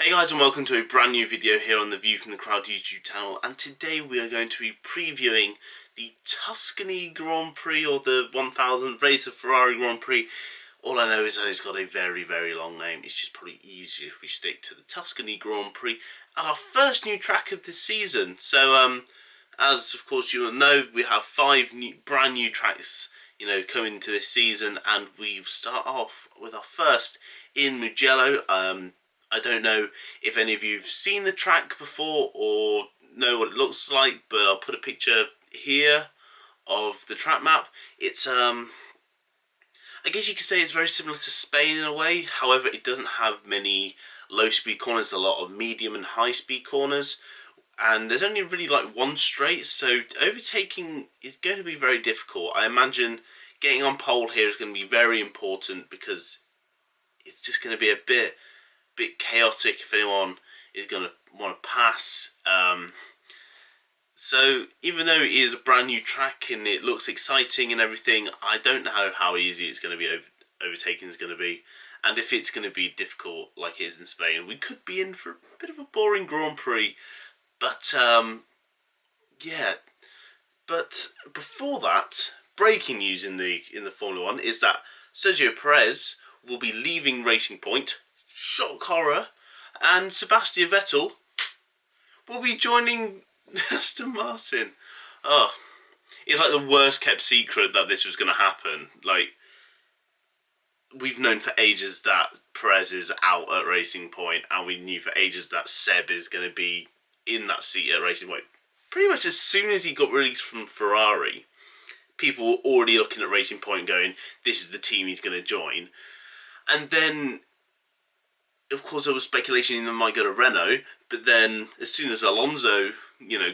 Hey guys, and welcome to a brand new video here on the View from the Crowd YouTube channel, and today we are going to be previewing the Tuscany Grand Prix, or the 1000th race of Ferrari Grand Prix. All I know is that it's got a very, very long name. It's just probably easier if we stick to the Tuscany Grand Prix at our first new track of the season. So, as of course you will know, we have 5 brand new tracks, coming into this season, and we start off with our first in Mugello. I don't know if any of you have seen the track before or know what it looks like, but I'll put a picture here of the track map. It's I guess you could say it's very similar to Spain in a way. However, it doesn't have many low speed corners, a lot of medium and high speed corners, and there's only really like one straight, so overtaking is going to be very difficult. I imagine getting on pole here is going to be very important because it's just going to be a bit chaotic if anyone is going to want to pass. So even though it is a brand new track and it looks exciting and everything, I don't know how easy it's going to be, overtaking is going to be, and if it's going to be difficult like it is in Spain. We could be in for a bit of a boring Grand Prix, but yeah. But before that, breaking news in the Formula One is that Sergio Perez will be leaving Racing Point. Shock horror, and Sebastian Vettel will be joining Aston Martin. Oh, it's like the worst kept secret that this was going to happen. Like, we've known for ages that Perez is out at Racing Point, and we knew for ages that Seb is going to be in that seat at Racing Point. Pretty much as soon as he got released from Ferrari, people were already looking at Racing Point going, this is the team he's going to join. And then, of course, there was speculation he might go to Renault, but then as soon as Alonso,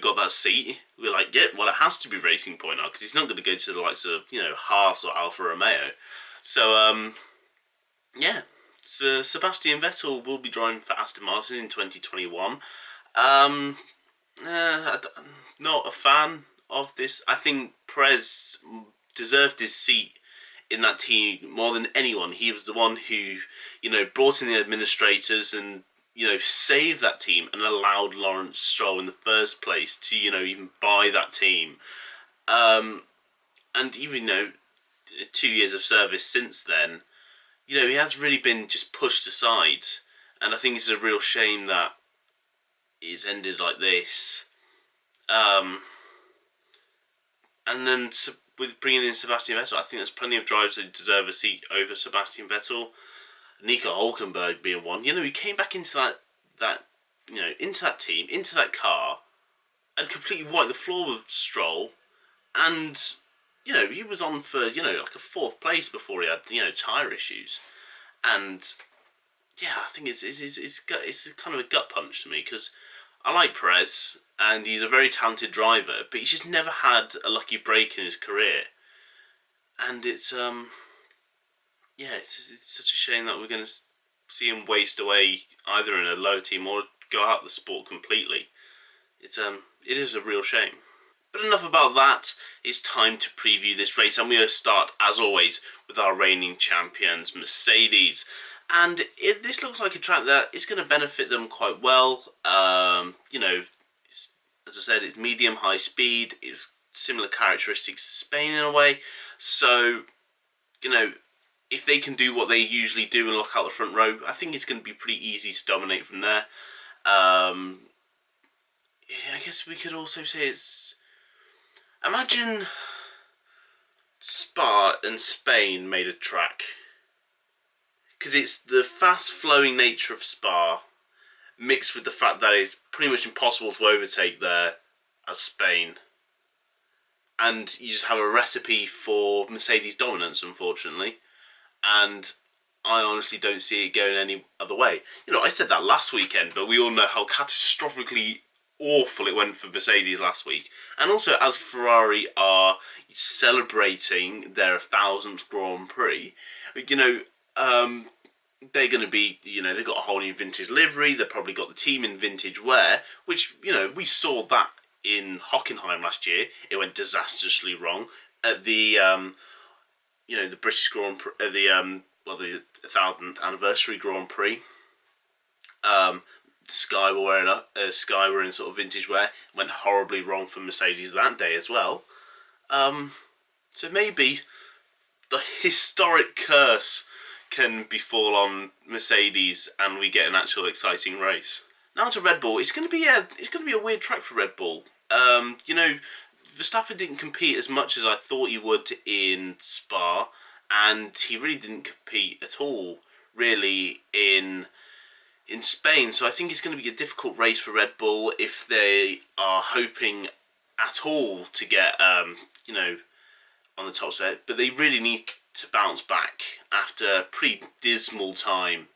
got that seat, we were like, yeah, well, it has to be Racing Point now, because he's not going to go to the likes of, Haas or Alfa Romeo. So, yeah, so Sebastian Vettel will be driving for Aston Martin in 2021. Not a fan of this. I think Perez deserved his seat in that team more than anyone. He was the one who, brought in the administrators and, saved that team and allowed Lawrence Stroll in the first place to, even buy that team. And even, 2 years of service since then, he has really been just pushed aside. And I think it's a real shame that it's ended like this. And then with bringing in Sebastian Vettel, I think there's plenty of drivers that deserve a seat over Sebastian Vettel. Nico Hülkenberg being one. He came back into into that team, into that car, and completely wiped the floor with Stroll. And he was on for like a 4th place before he had tyre issues. And yeah, I think it's kind of a gut punch to me, because I like Perez, and he's a very talented driver, but he's just never had a lucky break in his career. And it's such a shame that we're going to see him waste away either in a lower team or go out of the sport completely. It is a real shame. But enough about that. It's time to preview this race, and we're going to start, as always, with our reigning champions, Mercedes. And this looks like a track that is going to benefit them quite well. As I said, it's medium high speed. It's similar characteristics to Spain in a way. So, if they can do what they usually do and look out the front row, I think it's going to be pretty easy to dominate from there. I guess we could also say it's... Imagine Spa and Spain made a track. Because it's the fast-flowing nature of Spa mixed with the fact that it's pretty much impossible to overtake there as Spain. And you just have a recipe for Mercedes dominance, unfortunately. And I honestly don't see it going any other way. I said that last weekend, but we all know how catastrophically awful it went for Mercedes last week. And also, as Ferrari are celebrating their 1000th Grand Prix, they're going to be, they've got a whole new vintage livery. They've probably got the team in vintage wear, which, we saw that in Hockenheim last year. It went disastrously wrong at the, the British Grand Prix, the 1000th anniversary Grand Prix. Sky were wearing Sky were in sort of vintage wear. Went horribly wrong for Mercedes that day as well. So maybe the historic curse can befall on Mercedes, and we get an actual exciting race. Now to Red Bull. It's going to be a weird track for Red Bull. Verstappen didn't compete as much as I thought he would in Spa, and he really didn't compete at all, really, in Spain. So I think it's going to be a difficult race for Red Bull if they are hoping at all to get, on the top set. But they really need to bounce back after a pretty dismal time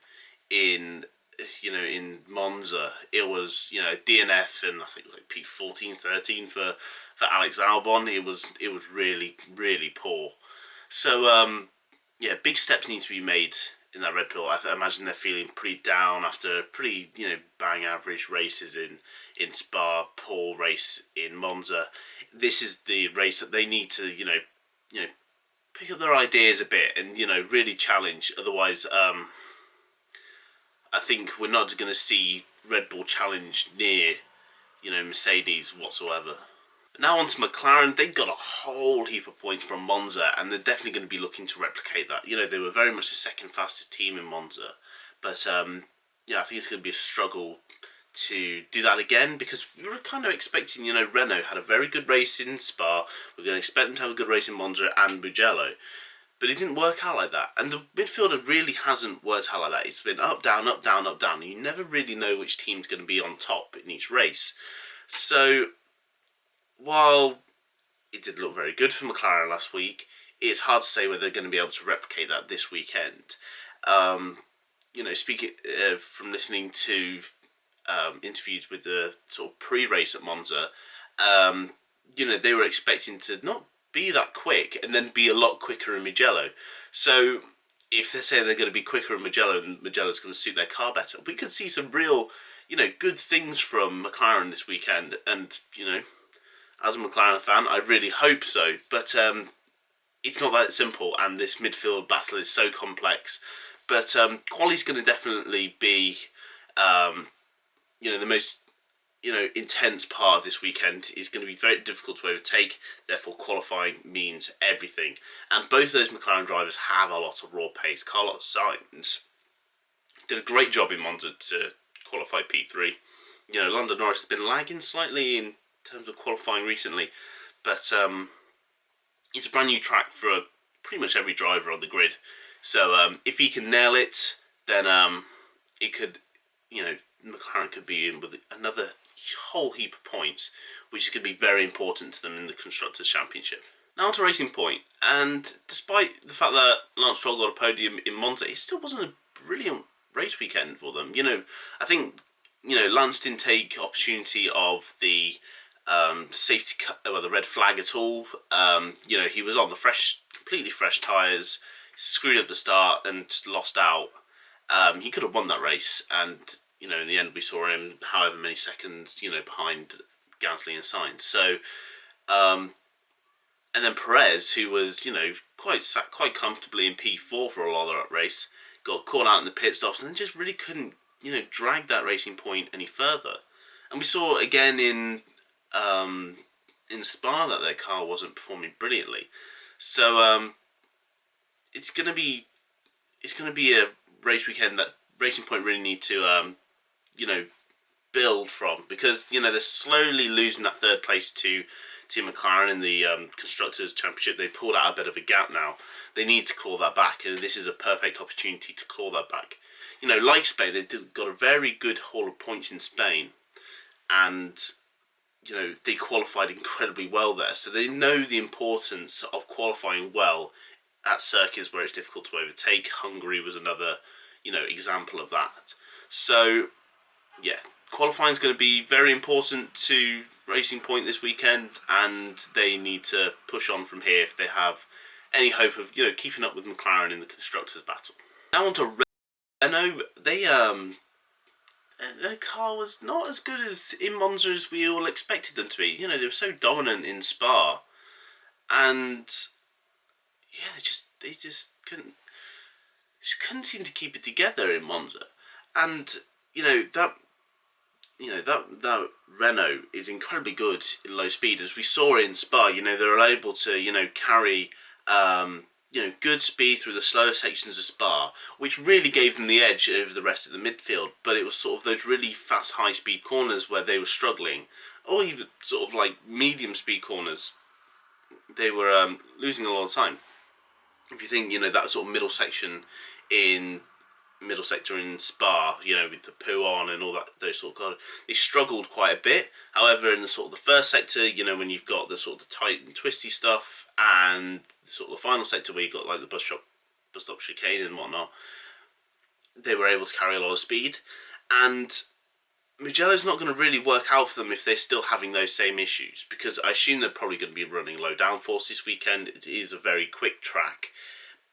in Monza. It was, DNF, and I think it was like P14, 13 for Alex Albon. It was really, really poor. So big steps need to be made in that Red Bull. I imagine they're feeling pretty down after pretty, bang average races in Spa, poor race in Monza. This is the race that they need to, pick up their ideas a bit and, really challenge. Otherwise, I think we're not going to see Red Bull challenge near, Mercedes whatsoever. Now on to McLaren. They got a whole heap of points from Monza, and they're definitely going to be looking to replicate that. They were very much the second fastest team in Monza, but I think it's going to be a struggle to do that again, because we were kind of expecting, Renault had a very good race in Spa. We're going to expect them to have a good race in Monza and Mugello. But it didn't work out like that. And the midfielder really hasn't worked out like that. It's been up, down, up, down, up, down. You never really know which team's going to be on top in each race. So, while it did look very good for McLaren last week, it's hard to say whether they're going to be able to replicate that this weekend. Speaking from listening to interviews with the sort of pre-race at Monza, they were expecting to not be that quick and then be a lot quicker in Mugello. So if they say they're going to be quicker in Mugello and Mugello's going to suit their car better, we could see some real, good things from McLaren this weekend. And, as a McLaren fan, I really hope so. But it's not that simple, and this midfield battle is so complex. But quali's going to definitely be, the most intense part of this weekend. Is going to be very difficult to overtake. Therefore, qualifying means everything. And both of those McLaren drivers have a lot of raw pace. Carlos Sainz did a great job in Monza to qualify P3. Lando Norris has been lagging slightly in terms of qualifying recently, but it's a brand new track for pretty much every driver on the grid. So if he can nail it, then it could, McLaren could be in with another whole heap of points, which is going to be very important to them in the Constructors' Championship. Now on to Racing Point, and despite the fact that Lance Stroll got a podium in Monza, it still wasn't a brilliant race weekend for them. I think, Lance didn't take opportunity of the the red flag at all. He was on the completely fresh tyres, screwed up the start and just lost out. He could have won that race, and in the end we saw him however many seconds behind Gasly and Sainz. So and then Perez, who was quite comfortably in P4 for a lot of that race, got caught out in the pit stops and then just really couldn't drag that Racing Point any further. And we saw again in Spa that their car wasn't performing brilliantly. So it's gonna be a race weekend that Racing Point really need to build from, because they're slowly losing that third place to McLaren in the Constructors' Championship. They pulled out a bit of a gap now. They need to claw that back, and this is a perfect opportunity to claw that back. Like Spain, they got a very good haul of points in Spain, and they qualified incredibly well there. So they know the importance of qualifying well at circuits where it's difficult to overtake. Hungary was another, example of that. So, qualifying is going to be very important to Racing Point this weekend, and they need to push on from here if they have any hope of, keeping up with McLaren in the Constructors' battle. Now on to Renault. Their car was not as good as in Monza as we all expected them to be. They were so dominant in Spa, and they just couldn't seem to keep it together in Monza. And that that Renault is incredibly good in low speed, as we saw in Spa. They're able to carry good speed through the slower sections of Spa, which really gave them the edge over the rest of the midfield. But it was sort of those really fast, high-speed corners where they were struggling, or even sort of like medium-speed corners, they were losing a lot of time. If you think, that sort of middle sector in Spa, with the poo on and all that, those sort of cars, they struggled quite a bit. However, in the sort of the first sector, when you've got the sort of the tight and twisty stuff, and sort of the final sector where you've got like the bus stop chicane and whatnot, they were able to carry a lot of speed. And Mugello's not going to really work out for them if they're still having those same issues, because I assume they're probably going to be running low downforce this weekend. It is a very quick track,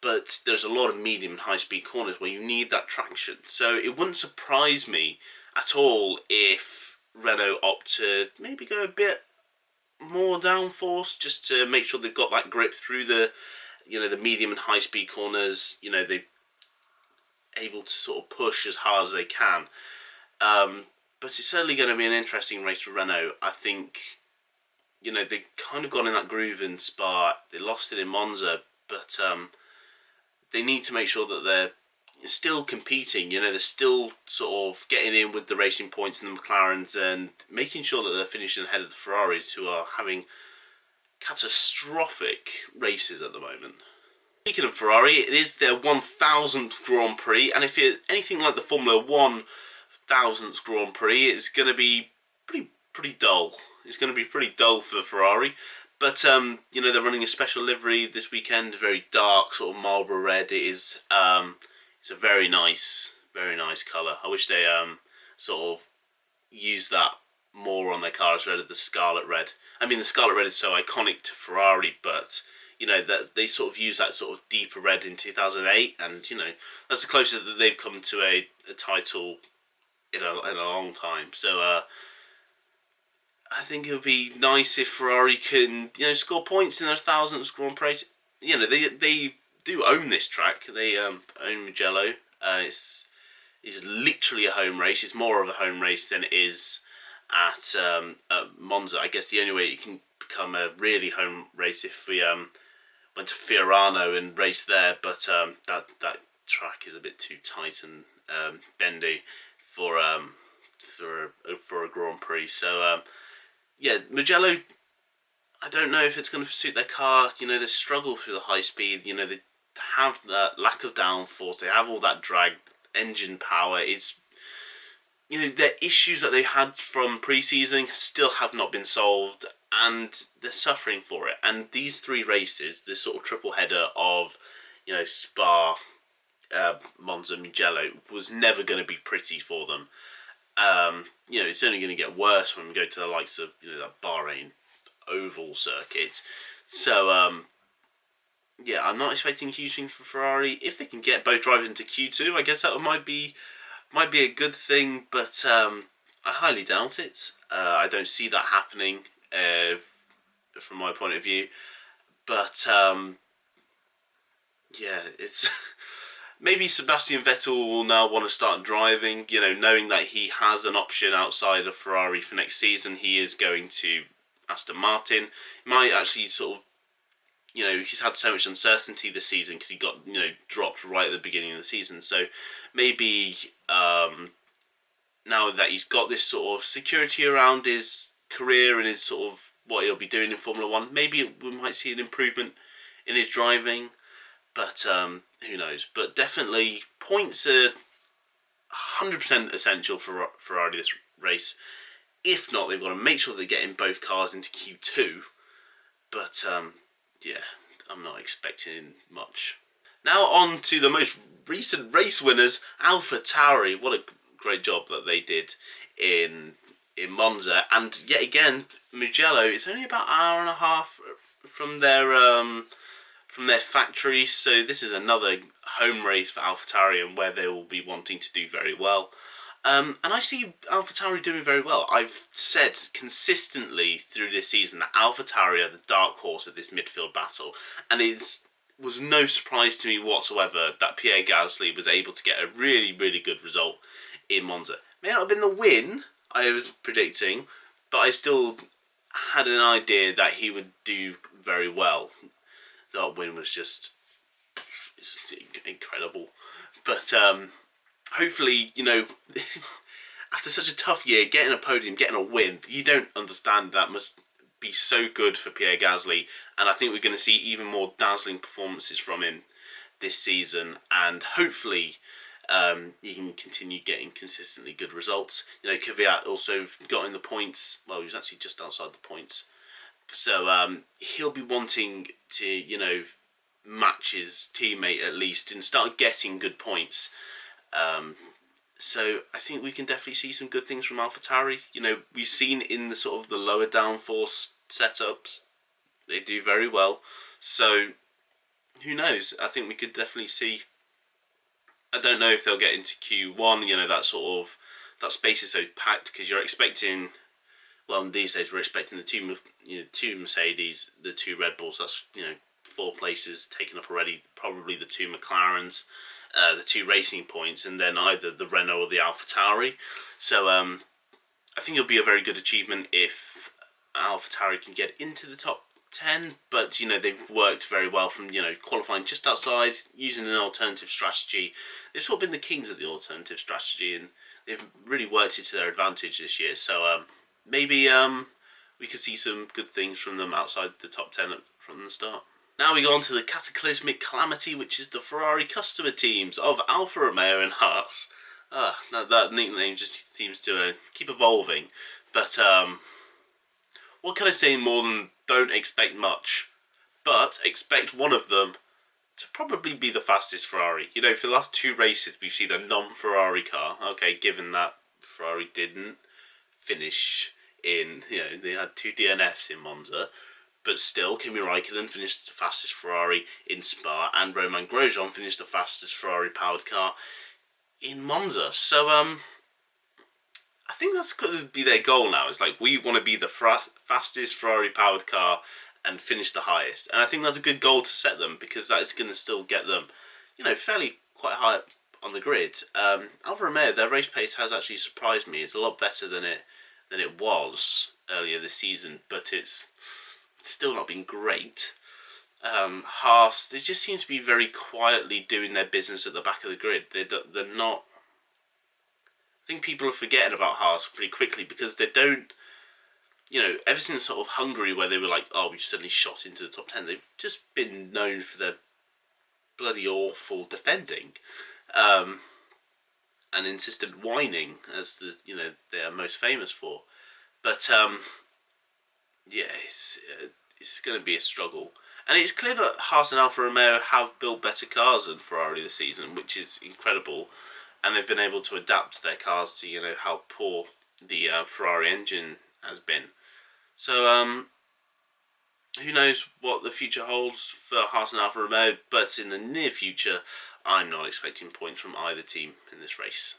but there's a lot of medium and high speed corners where you need that traction. So it wouldn't surprise me at all if Renault opt to maybe go a bit more downforce, just to make sure they've got that grip through the medium and high speed corners. They're able to sort of push as hard as they can. But it's certainly going to be an interesting race for Renault. I think, they've kind of gone in that groove in Spa. They lost it in Monza, but they need to make sure that they're still competing. They're still sort of getting in with the racing points and the McLarens, and making sure that they're finishing ahead of the Ferraris, who are having catastrophic races at the moment. Speaking of Ferrari, it is their 1000th Grand Prix, and if it's anything like the Formula 1 1000th Grand Prix, it's going to be pretty dull. It's going to be pretty dull for Ferrari. But they're running a special livery this weekend, very dark, sort of Marlboro red. It is it's a very nice colour. I wish they sort of used that more on their cars instead of the scarlet red. I mean, the scarlet red is so iconic to Ferrari, but that they sort of use that sort of deeper red in 2008, and that's the closest that they've come to a title in a long time. So I think it would be nice if Ferrari can score points in their 1000th Grand Prix. They do own this track. They own Mugello. It's literally a home race. It's more of a home race than it is at Monza. I guess the only way it can become a really home race if we went to Fiorano and raced there, but that track is a bit too tight and bendy for a Grand Prix. So Mugello, I don't know if it's going to suit their car. They struggle through the high speed. They have that lack of downforce. They have all that drag engine power. It's their issues that they had from pre-season still have not been solved, and they're suffering for it. And these three races, this sort of triple header of Spa, Monza, Mugello, was never going to be pretty for them. It's only going to get worse when we go to the likes of that Bahrain oval circuit. So I'm not expecting huge things for Ferrari. If they can get both drivers into Q2, I guess that might be a good thing, but I highly doubt it. I don't see that happening from my point of view. But it's maybe Sebastian Vettel will now want to start driving, knowing that he has an option outside of Ferrari for next season. He is going to Aston Martin. He might actually sort of, he's had so much uncertainty this season because he got, dropped right at the beginning of the season. So maybe now that he's got this sort of security around his career and his sort of what he'll be doing in Formula 1, maybe we might see an improvement in his driving. But who knows? But definitely points are 100% essential for Ferrari this race. If not, they've got to make sure they're getting both cars into Q2. But I'm not expecting much. Now on to the most recent race winners, AlphaTauri. What a great job that they did in Monza. And yet again, Mugello, it's only about an hour and a half from their factory, so this is another home race for AlphaTauri, and where they will be wanting to do very well. And I see AlphaTauri doing very well. I've said consistently through this season that AlphaTauri are the dark horse of this midfield battle, and it was no surprise to me whatsoever that Pierre Gasly was able to get a really, really good result in Monza. May not have been the win. I was predicting, but I still had an idea that he would do very well. That win was just incredible. But hopefully, after such a tough year, getting a podium, getting a win, you don't understand that must be so good for Pierre Gasly. And I think we're going to see even more dazzling performances from him this season. And hopefully, he can continue getting consistently good results. Kvyat also got in the points. Well, he was actually just outside the points. So he'll be wanting to, match his teammate at least and start getting good points. So I think we can definitely see some good things from AlphaTauri. We've seen in the sort of the lower downforce setups, they do very well. So who knows? I think we could definitely see. I don't know if they'll get into Q1. That space is so packed because you're expecting. Well, these days we're expecting the two Mercedes, the two Red Bulls. That's 4 places taken up already. Probably the 2 McLarens, the 2 Racing Points, and then either the Renault or the AlphaTauri. So I think it'll be a very good achievement if AlphaTauri can get into the top 10. But they've worked very well from qualifying just outside, using an alternative strategy. They've sort of been the kings of the alternative strategy, and they've really worked it to their advantage this year. So maybe we could see some good things from them outside the top 10 from the start. Now we go on to the cataclysmic calamity, which is the Ferrari customer teams of Alfa Romeo and Haas. That nickname just seems to keep evolving. But what can I say more than don't expect much, but expect one of them to probably be the fastest Ferrari. For the last 2 races, we've seen a non-Ferrari car. Okay, given that Ferrari didn't finish in, they had 2 DNFs in Monza. But still, Kimi Raikkonen finished the fastest Ferrari in Spa, and Romain Grosjean finished the fastest Ferrari-powered car in Monza. So, I think that's going to be their goal now. It's like, we want to be the fastest Ferrari-powered car and finish the highest. And I think that's a good goal to set them, because that is going to still get them, fairly quite high up on the grid. Alfa Romeo, their race pace has actually surprised me. It's a lot better than it was earlier this season, but it's still not been great. Haas, they just seem to be very quietly doing their business at the back of the grid. They're not. I think people are forgetting about Haas pretty quickly because they don't. Ever since sort of Hungary, where they were like, "Oh, we suddenly shot into the top 10," they've just been known for their bloody awful defending, and insistent whining, as they are most famous for. But yeah, it's going to be a struggle. And it's clear that Haas and Alfa Romeo have built better cars than Ferrari this season, which is incredible. And they've been able to adapt their cars to, how poor the Ferrari engine has been. So, who knows what the future holds for Haas and Alfa Romeo, but in the near future, I'm not expecting points from either team in this race.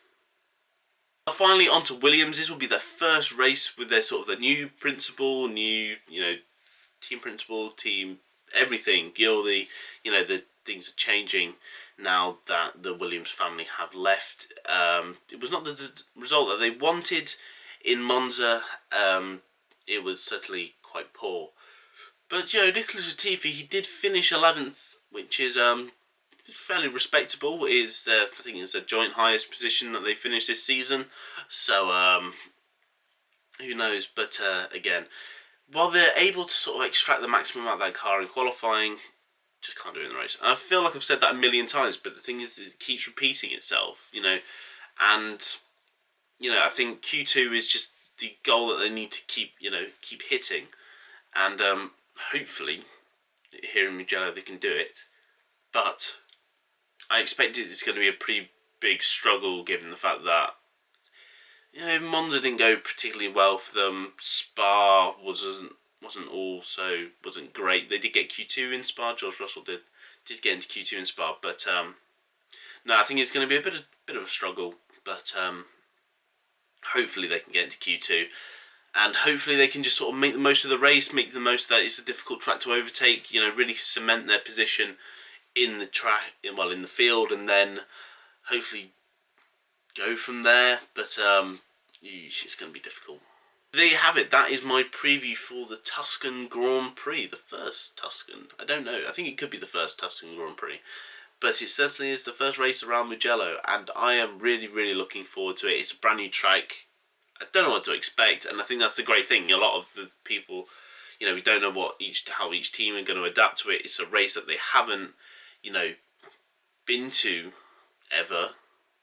Finally, on to Williams. This will be their first race with their sort of the new principal, team principal, team everything. The things are changing now that the Williams family have left. It was not the result that they wanted in Monza. It was certainly quite poor. But Nicholas Latifi, he did finish 11th, which is fairly respectable. I think it's the joint highest position that they finished this season. So who knows? But again, while they're able to sort of extract the maximum out of that car in qualifying, just can't do it in the race. And I feel like I've said that a million times, but the thing is, it keeps repeating itself. And I think Q2 is just the goal that they need to keep hitting, and hopefully here in Mugello they can do it. But I expect it's going to be a pretty big struggle, given the fact that Monza didn't go particularly well for them. Spa wasn't great. They did get Q2 in Spa. George Russell did get into Q2 in Spa, but no, I think it's going to be a bit of a struggle. But hopefully they can get into Q2, and hopefully they can just sort of make the most of the race, make the most of that. It's a difficult track to overtake. Really cement their position in the track, in the field, and then hopefully go from there. But it's going to be difficult. There you have it. That is my preview for the Tuscan Grand Prix. The first Tuscan. I don't know. I think it could be the first Tuscan Grand Prix. But it certainly is the first race around Mugello. And I am really, really looking forward to it. It's a brand new track. I don't know what to expect. And I think that's the great thing. A lot of the people, you know, we don't know how each team are going to adapt to it. It's a race that they haven't, you know, been to ever.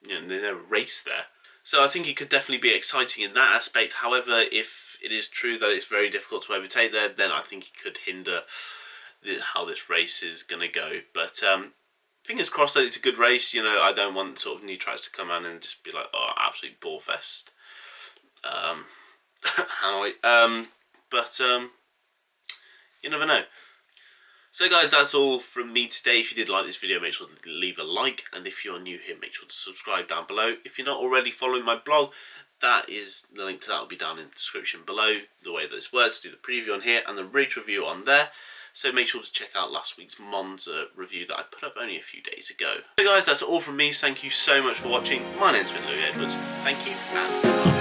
You know, they never raced there. So I think it could definitely be exciting in that aspect. However, if it is true that it's very difficult to overtake there, then I think it could hinder how this race is going to go. But fingers crossed that it's a good race. You know, I don't want sort of new tracks to come in and just be like, oh, absolute bore fest. But you never know. So guys, that's all from me today. If you did like this video, make sure to leave a like, and if you're new here, make sure to subscribe down below. If you're not already following my blog, the link to that will be down in the description below. The way that this works, do the preview on here and the race review on there. So make sure to check out last week's Monza review that I put up only a few days ago. So guys, that's all from me. Thank you so much for watching. My name's been Louis Edwards. Thank you, and bye.